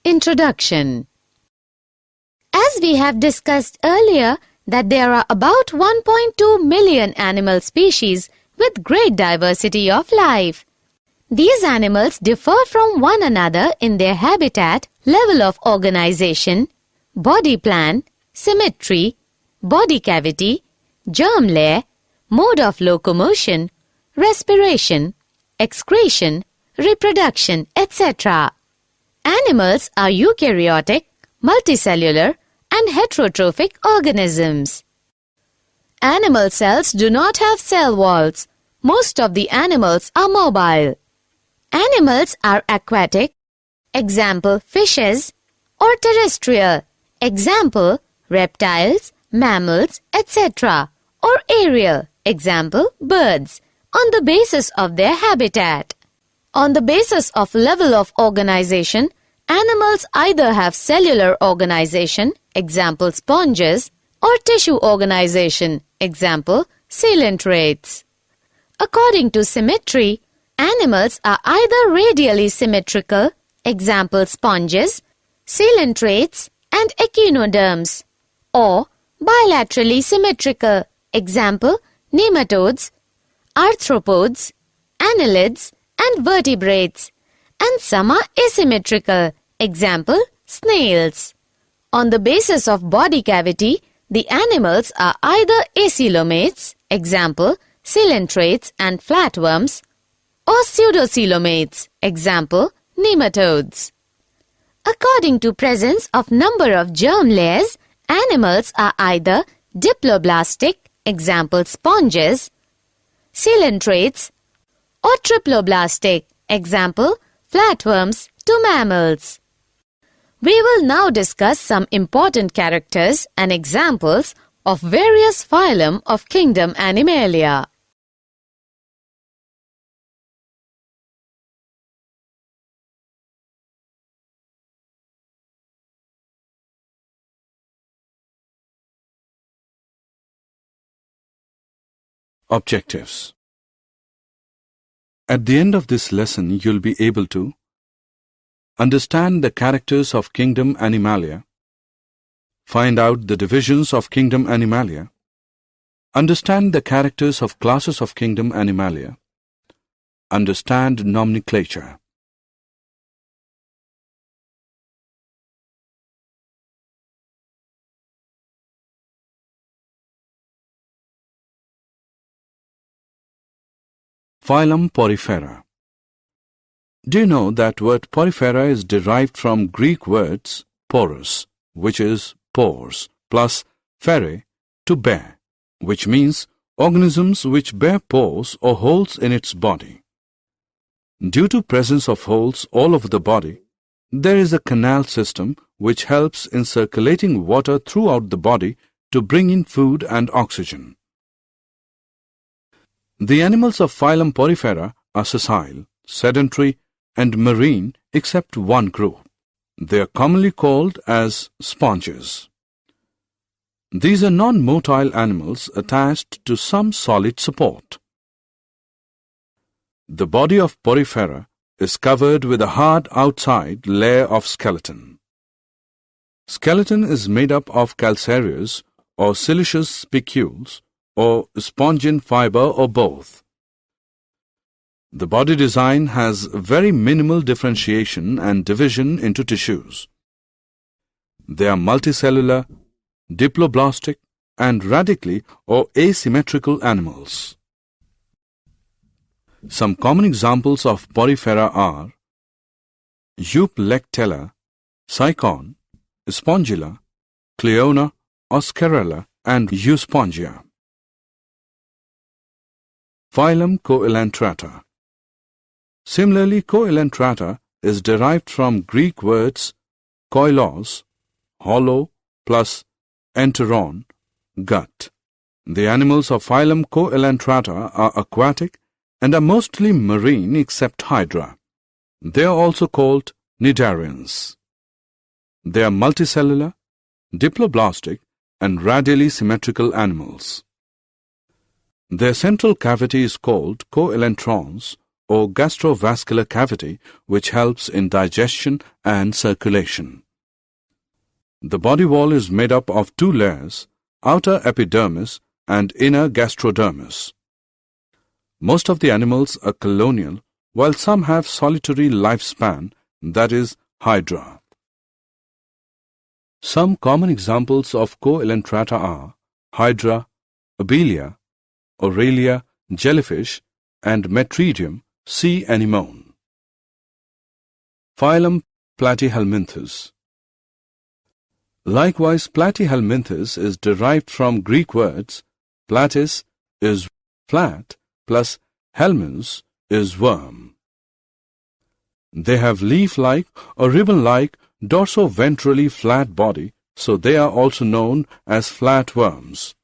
Introduction. As we have discussed earlier that there are about 1.2 million animal species with great diversity of life. These animals differ from one another in their habitat, level of organization, body plan, symmetry, body cavity, germ layer, mode of locomotion, respiration, excretion, reproduction, etc. Animals are eukaryotic, multicellular, and heterotrophic organisms. Animal cells do not have cell walls. Most of the animals are mobile. Animals are aquatic, example fishes, or terrestrial, example reptiles, mammals, etc., or aerial, example birds, on the basis of their habitat. On the basis of level of organization, animals either have cellular organization, example sponges, or tissue organization, example coelentrates. According to symmetry, animals are either radially symmetrical, example sponges, coelentrates, and echinoderms, or bilaterally symmetrical, example nematodes, arthropods, annelids, and vertebrates, and some are asymmetrical, example snails. On the basis of body cavity, the animals are either acoelomates, example coelentrates and flatworms, or pseudocoelomates, example nematodes. According to presence of number of germ layers, animals are either diploblastic, example sponges, coelentrates, or triploblastic, example flatworms to mammals. We will now discuss some important characters and examples of various phylum of kingdom Animalia. Objectives. At the end of this lesson, you'll be able to understand the characters of kingdom Animalia, find out the divisions of kingdom Animalia, understand the characters of classes of kingdom Animalia, understand nomenclature. Phylum Porifera. Do you know that word porifera is derived from Greek words porous, which is pores, plus fere, to bear, which means organisms which bear pores or holes in its body. Due to presence of holes all over the body, there is a canal system which helps in circulating water throughout the body to bring in food and oxygen. The animals of phylum Porifera are sessile, sedentary, and marine except one group. They are commonly called as sponges. These are non-motile animals attached to some solid support. The body of Porifera is covered with a hard outside layer of skeleton. Skeleton is made up of calcareous or siliceous spicules or spongin fiber or both. The body design has very minimal differentiation and division into tissues. They are multicellular, diploblastic, and radically or asymmetrical animals. Some common examples of Porifera are Euplectella, Cycon, Spongilla, Cleona, Oscarella, and Euspongia. Phylum Coelentrata. Similarly, Coelentrata is derived from Greek words koilos, hollow, plus enteron, gut. The animals of phylum Coelentrata are aquatic and are mostly marine except Hydra. They are also called cnidarians. They are multicellular, diploblastic, and radially symmetrical animals. Their central cavity is called coelentrons or gastrovascular cavity which helps in digestion and circulation. The body wall is made up of two layers, outer epidermis and inner gastrodermis. Most of the animals are colonial, while some have solitary lifespan, that is, hydra. Some common examples of coelentrata are hydra, abelia, aurelia, jellyfish, and metridium, sea anemone. Phylum Platyhelminthes. Likewise, Platyhelminthes is derived from Greek words platis is flat plus helminths is worm. They have leaf-like or ribbon-like dorso-ventrally flat body, so they are also known as flatworms.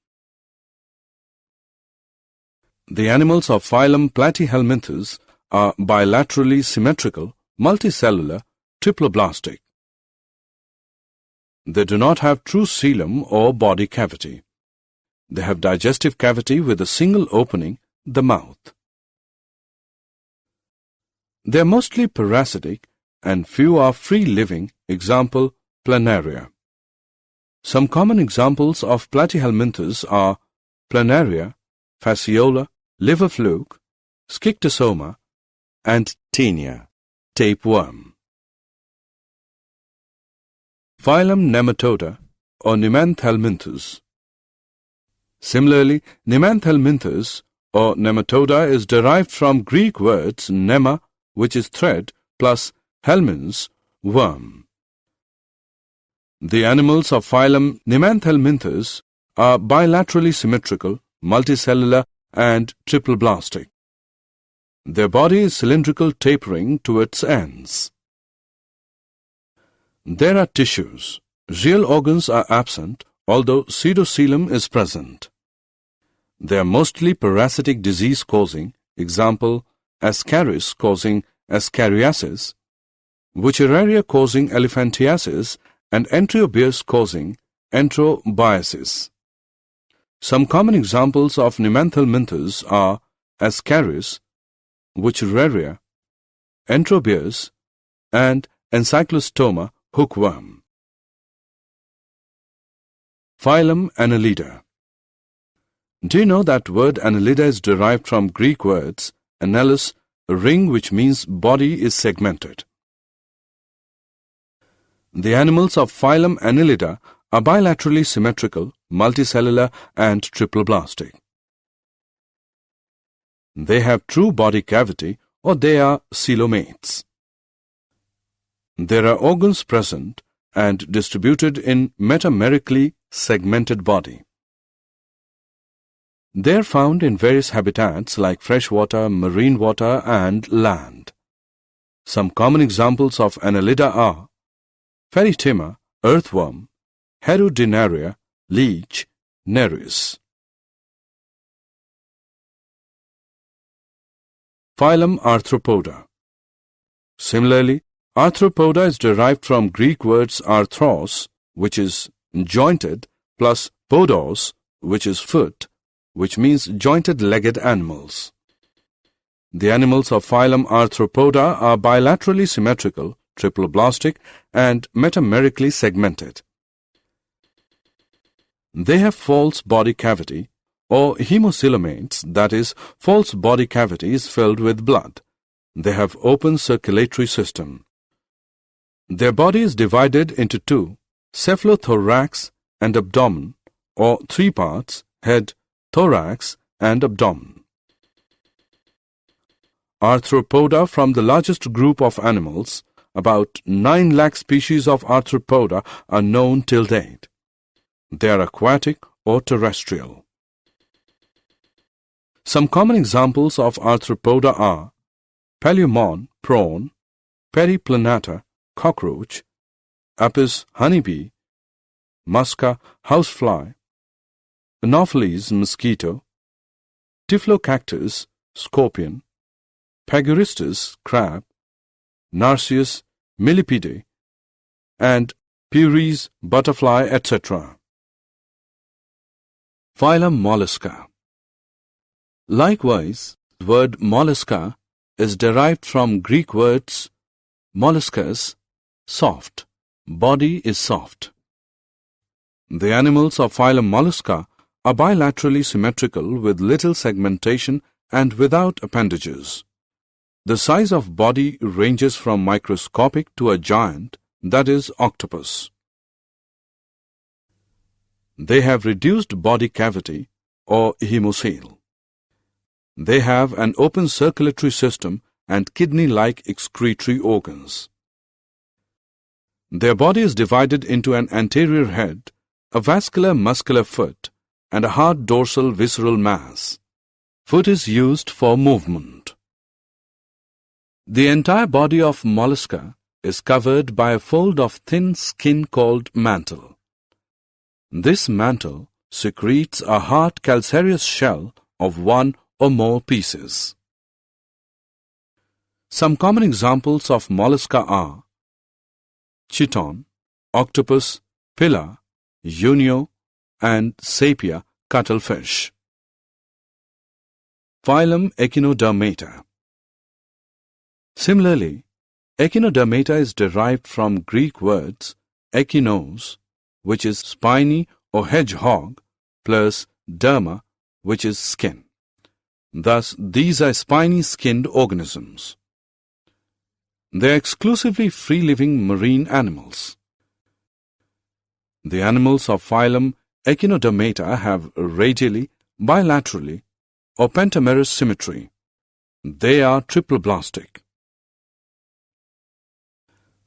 The animals of phylum Platyhelminthes are bilaterally symmetrical, multicellular, triploblastic. They do not have true coelom or body cavity. They have digestive cavity with a single opening, the mouth. They are mostly parasitic and few are free-living, example, planaria. Some common examples of Platyhelminthes are planaria, fasciola, liver fluke, schistosoma, and taenia, tapeworm. Phylum Nematoda or Nemanthelminthes. Similarly, Nemanthelminthes or Nematoda is derived from Greek words nema, which is thread, plus helminths, worm. The animals of phylum Nemanthelminthes are bilaterally symmetrical, multicellular, and triploblastic. Their body is cylindrical, tapering to its ends. There are tissues. Real organs are absent, although pseudocoelom is present. They are mostly parasitic disease-causing, example, Ascaris causing ascariasis, Wuchereria causing elephantiasis, and Enterobius causing enterobiasis. Some common examples of Nemanthelminthes are Ascaris, Wuchereria, Enterobius, and Encyclostoma hookworm. Phylum Annelida. Do you know that word Annelida is derived from Greek words annelus, a ring, which means body is segmented? The animals of phylum Annelida are bilaterally symmetrical, multicellular, and triploblastic. They have true body cavity, or they are coelomates. There are organs present and distributed in metamerically segmented body. They are found in various habitats like freshwater, marine water, and land. Some common examples of Annelida are Ferritima, earthworm, Herudinaria, leech, Nereis. Phylum Arthropoda. Similarly, Arthropoda is derived from Greek words arthros, which is jointed, plus podos, which is foot, which means jointed-legged animals. The animals of phylum Arthropoda are bilaterally symmetrical, triploblastic, and metamerically segmented. They have false body cavity, or hemocoelomates, that is, false body cavity is filled with blood. They have open circulatory system. Their body is divided into two, cephalothorax and abdomen, or three parts, head, thorax, and abdomen. Arthropoda from the largest group of animals, about 9 lakh species of arthropoda are known till date. They are aquatic or terrestrial. Some common examples of arthropoda are Paleomon, prawn, Periplanata, cockroach, Apis, honeybee, Musca, housefly, Anopheles, mosquito, Typhlocactus, scorpion, Paguristus, crab, Narcissus, millipede, and Puris, butterfly, etc. Phylum Mollusca. Likewise, the word mollusca is derived from Greek words molluscus, soft, body is soft. The animals of phylum Mollusca are bilaterally symmetrical with little segmentation and without appendages. The size of body ranges from microscopic to a giant, that is, octopus. They have reduced body cavity or hemocoel. They have an open circulatory system and kidney-like excretory organs. Their body is divided into an anterior head, a vascular muscular foot, and a hard dorsal visceral mass. Foot is used for movement. The entire body of mollusca is covered by a fold of thin skin called mantle. This mantle secretes a hard calcareous shell of one or more pieces. Some common examples of mollusca are chiton, octopus, pilla, unio, and sepia cuttlefish. Phylum Echinodermata. Similarly, Echinodermata is derived from Greek words echinos, which is spiny or hedgehog, plus derma, which is skin. Thus, these are spiny-skinned organisms. They are exclusively free-living marine animals. The animals of phylum Echinodermata have radially, bilaterally, or pentamerous symmetry. They are triploblastic.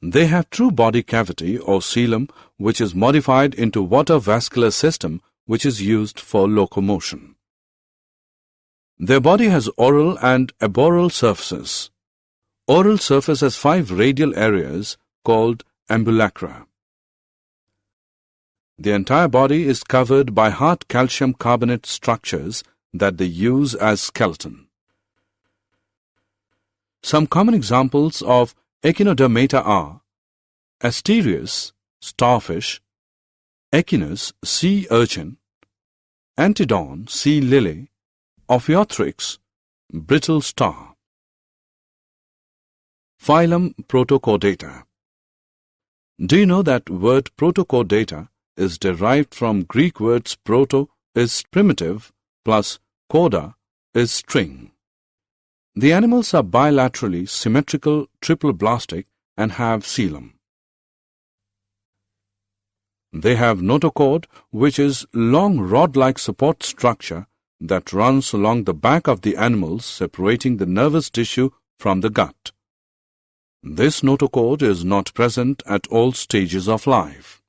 They have true body cavity or coelom, which is modified into water vascular system, which is used for locomotion. Their body has oral and aboral surfaces. Oral surface has 5 radial areas called ambulacra. The entire body is covered by hard calcium carbonate structures that they use as skeleton. Some common examples of Echinodermata are Asterius, starfish, Echinus, sea urchin, Antedon, sea lily, Ophiothrix, brittle star. Phylum Protochordata. Do you know that word Protochordata is derived from Greek words proto is primitive plus chorda is string. The animals are bilaterally symmetrical triploblastic and have coelom. They have notochord, which is long rod-like support structure that runs along the back of the animals, separating the nervous tissue from the gut. This notochord is not present at all stages of life.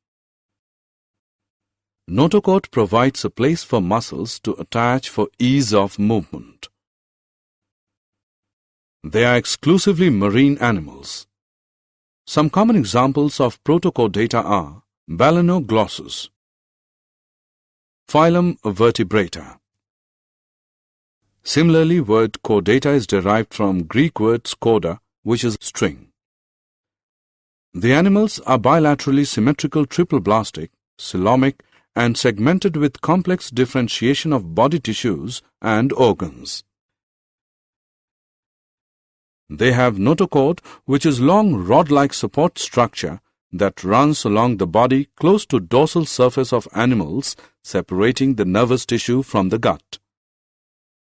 Notochord provides a place for muscles to attach for ease of movement. They are exclusively marine animals. Some common examples of Protochordata are Balanoglossus. Phylum Vertebrata. Similarly, word chordata is derived from Greek words chorda, which is string. The animals are bilaterally symmetrical triploblastic, coelomic, and segmented with complex differentiation of body tissues and organs. They have notochord, which is long rod-like support structure that runs along the body close to dorsal surface of animals, separating the nervous tissue from the gut.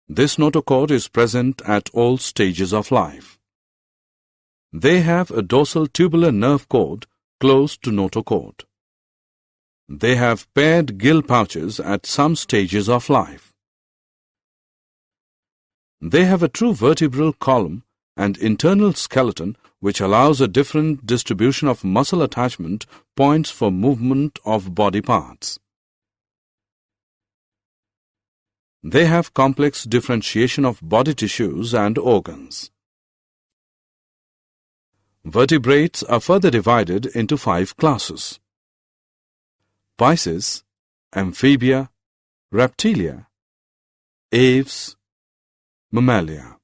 This notochord is present at all stages of life. They have a dorsal tubular nerve cord close to notochord. They have paired gill pouches at some stages of life. They have a true vertebral column and internal skeleton which allows a different distribution of muscle attachment points for movement of body parts. They have complex differentiation of body tissues and organs. Vertebrates are further divided into 5 classes: Pisces, Amphibia, Reptilia, Aves, Mammalia.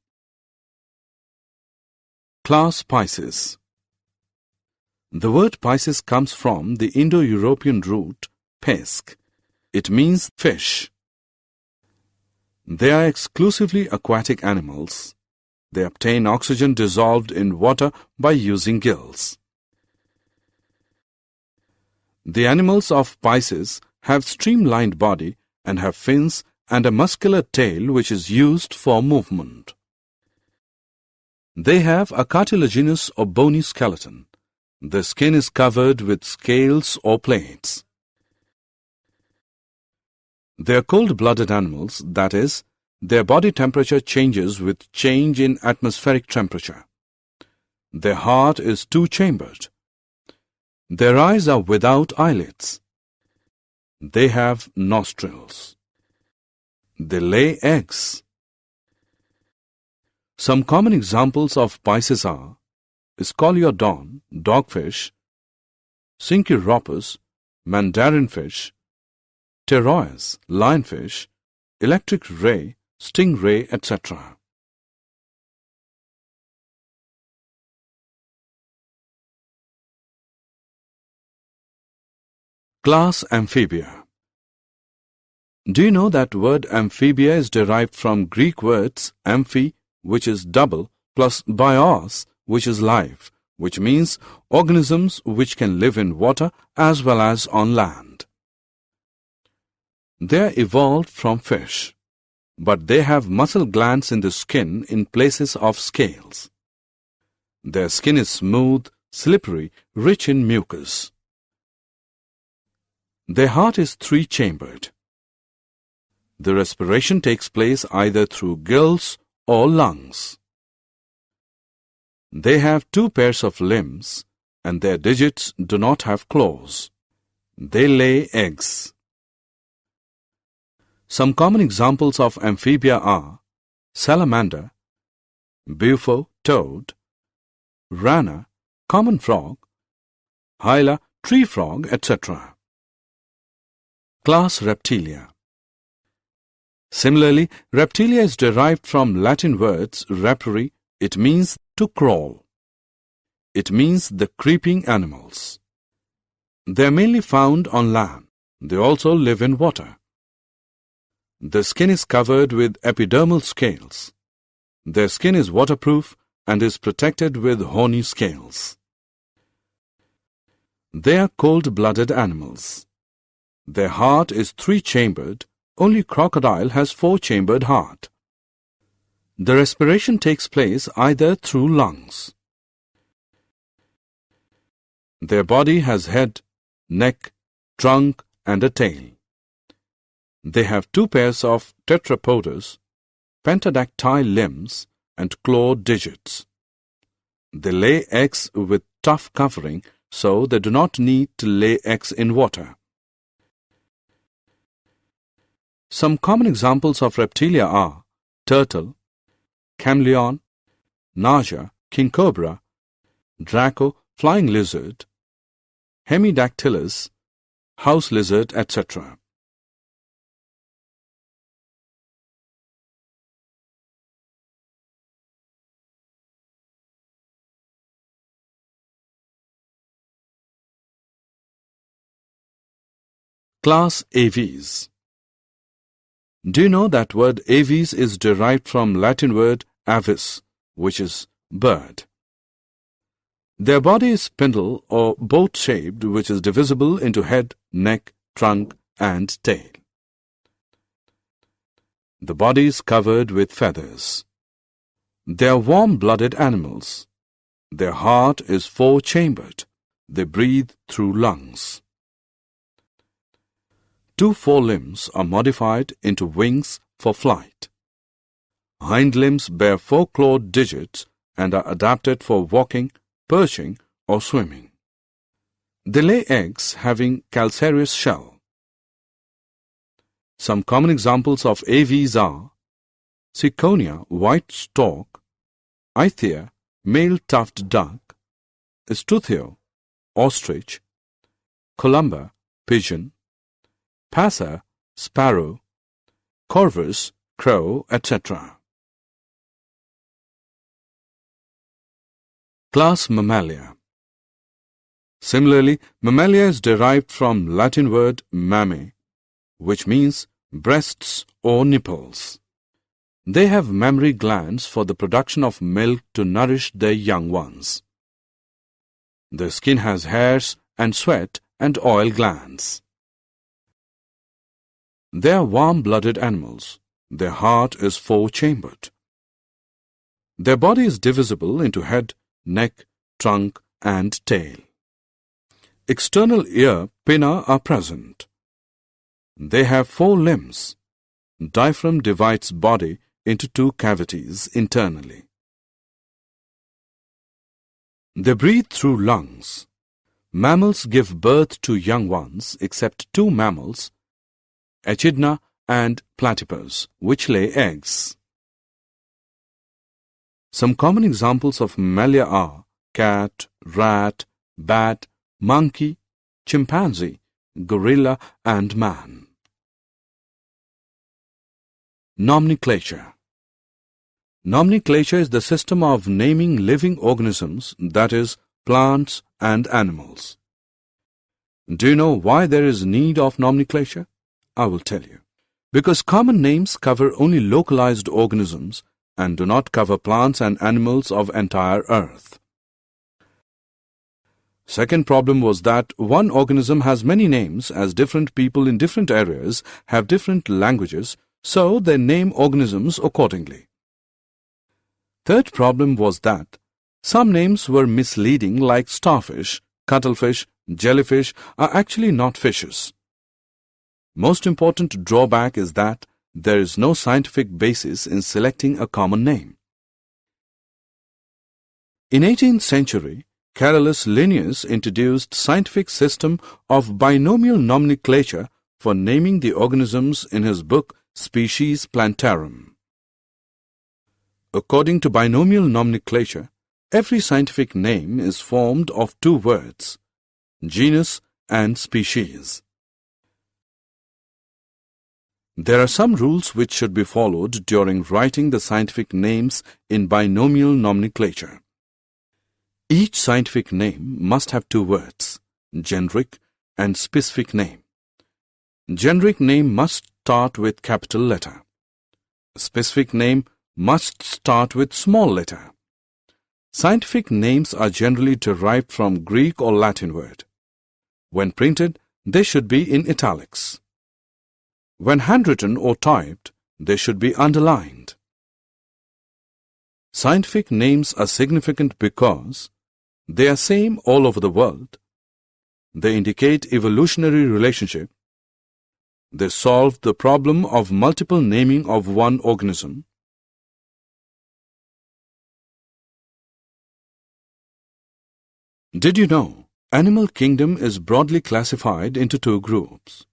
Class Pisces. The word Pisces comes from the Indo-European root pesk. It means fish. They are exclusively aquatic animals. They obtain oxygen dissolved in water by using gills. The animals of Pisces have streamlined body and have fins and a muscular tail which is used for movement. They have a cartilaginous or bony skeleton. The skin is covered with scales or plates. They are cold-blooded animals, that is, their body temperature changes with change in atmospheric temperature. Their heart is two-chambered. Their eyes are without eyelids. They have nostrils. They lay eggs. Some common examples of Pisces are Scoliodon, dogfish, Syncheuropus, mandarin fish, Pterois, lionfish, electric ray, stingray, etc. Class Amphibia. Do you know that word amphibia is derived from Greek words amphi, which is double, plus bios, which is life, which means organisms which can live in water as well as on land. They are evolved from fish, but they have muscle glands in the skin in places of scales. Their skin is smooth, slippery, rich in mucus. Their heart is three-chambered. The respiration takes place either through gills or lungs. They have two pairs of limbs, and their digits do not have claws. They lay eggs. Some common examples of amphibia are salamander, bufo, toad, rana, common frog, hyla, tree frog, etc. Class Reptilia. Similarly, reptilia is derived from Latin words repere. It means to crawl. It means the creeping animals. They are mainly found on land. They also live in water. The skin is covered with epidermal scales. Their skin is waterproof and is protected with horny scales. They are cold-blooded animals. Their heart is three-chambered. Only crocodile has four-chambered heart. The respiration takes place either through lungs. Their body has head, neck, trunk, and a tail. They have two pairs of tetrapods, pentadactyl limbs, and clawed digits. They lay eggs with tough covering, so they do not need to lay eggs in water. Some common examples of reptilia are turtle, chameleon, naja, king cobra, draco, flying lizard, hemidactylus, house lizard, etc. Class Aves. Do you know that word aves is derived from Latin word avis, which is bird? Their body is spindle or boat-shaped, which is divisible into head, neck, trunk, and tail. The body is covered with feathers. They are warm-blooded animals. Their heart is four-chambered. They breathe through lungs. Two forelimbs are modified into wings for flight. Hind limbs bear four clawed digits and are adapted for walking, perching, or swimming. They lay eggs having calcareous shell. Some common examples of aves are Ciconia, white stork, Ithia, male tuft duck, Estuthio, ostrich, Columba, pigeon, Passer, sparrow, Corvus, crow, etc. Class Mammalia. Similarly, mammalia is derived from Latin word mamme, which means breasts or nipples. They have mammary glands for the production of milk to nourish their young ones. Their skin has hairs and sweat and oil glands. They are warm-blooded animals. Their heart is four-chambered. Their body is divisible into head, neck, trunk, and tail. External ear pinna are present. They have four limbs. Diaphragm divides body into two cavities internally. They breathe through lungs. Mammals give birth to young ones except two mammals, Echidna and Platypus, which lay eggs. Some common examples of mammalia are cat, rat, bat, monkey, chimpanzee, gorilla, and man. Nomenclature. Nomenclature is the system of naming living organisms, that is, plants and animals. Do you know why there is need of nomenclature? I will tell you. Because common names cover only localized organisms and do not cover plants and animals of entire earth. Second problem was that one organism has many names as different people in different areas have different languages, so they name organisms accordingly. Third problem was that some names were misleading, like starfish, cuttlefish, jellyfish are actually not fishes. Most important drawback is that there is no scientific basis in selecting a common name. In 18th century, Carolus Linnaeus introduced scientific system of binomial nomenclature for naming the organisms in his book Species Plantarum. According to binomial nomenclature, every scientific name is formed of two words, genus and species. There are some rules which should be followed during writing the scientific names in binomial nomenclature. Each scientific name must have two words, generic and specific name. Generic name must start with capital letter. Specific name must start with small letter. Scientific names are generally derived from Greek or Latin word. When printed, they should be in italics. When handwritten or typed, they should be underlined. Scientific names are significant because they are same all over the world. They indicate evolutionary relationship. They solve the problem of multiple naming of one organism. Did you know animal kingdom is broadly classified into two groups,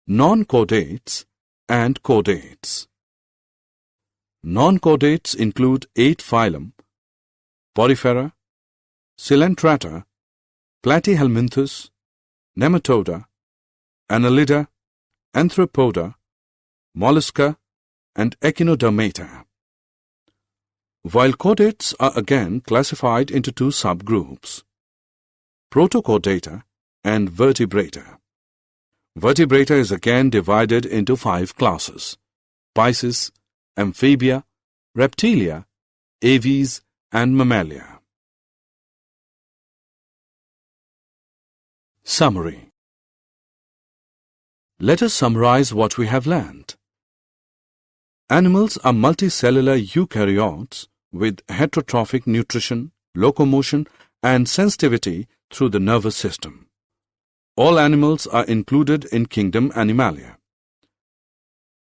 non-chordates and chordates. Non-chordates include 8 phylum, Porifera, Coelenterata, Platyhelminthes, Nematoda, Annelida, Arthropoda, Mollusca, and Echinodermata. While chordates are again classified into two subgroups, Protochordata and Vertebrata. Vertebrata is again divided into 5 classes, Pisces, Amphibia, Reptilia, Aves, and Mammalia. Summary. Let us summarize what we have learned. Animals are multicellular eukaryotes with heterotrophic nutrition, locomotion, and sensitivity through the nervous system. All animals are included in kingdom Animalia.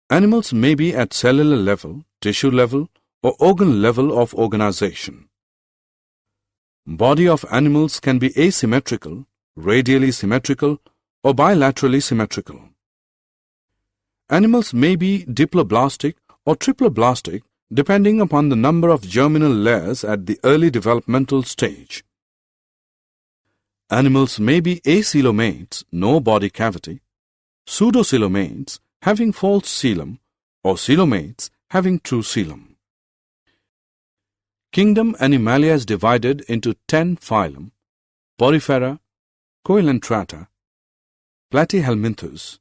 Animals may be at cellular level, tissue level, or organ level of organization. Body of animals can be asymmetrical, radially symmetrical, or bilaterally symmetrical. Animals may be diploblastic or triploblastic depending upon the number of germinal layers at the early developmental stage. Animals may be acoelomates, no body cavity, pseudocoelomates, having false coelom, or coelomates, having true coelom. Kingdom Animalia is divided into 10 phylum, Porifera, Coelenterata, Platyhelminthes,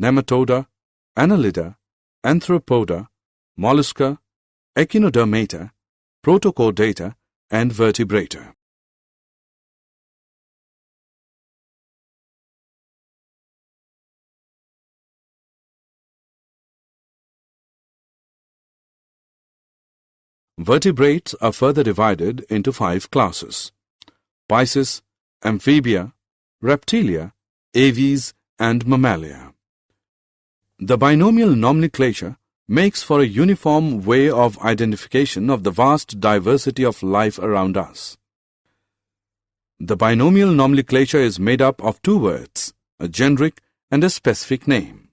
Nematoda, Annelida, Arthropoda, mollusca, echinodermata, protochordata, and vertebrata. Vertebrates are further divided into 5 classes: Pisces, Amphibia, Reptilia, Aves, and Mammalia. The binomial nomenclature makes for a uniform way of identification of the vast diversity of life around us. The binomial nomenclature is made up of 2 words, a generic and a specific name.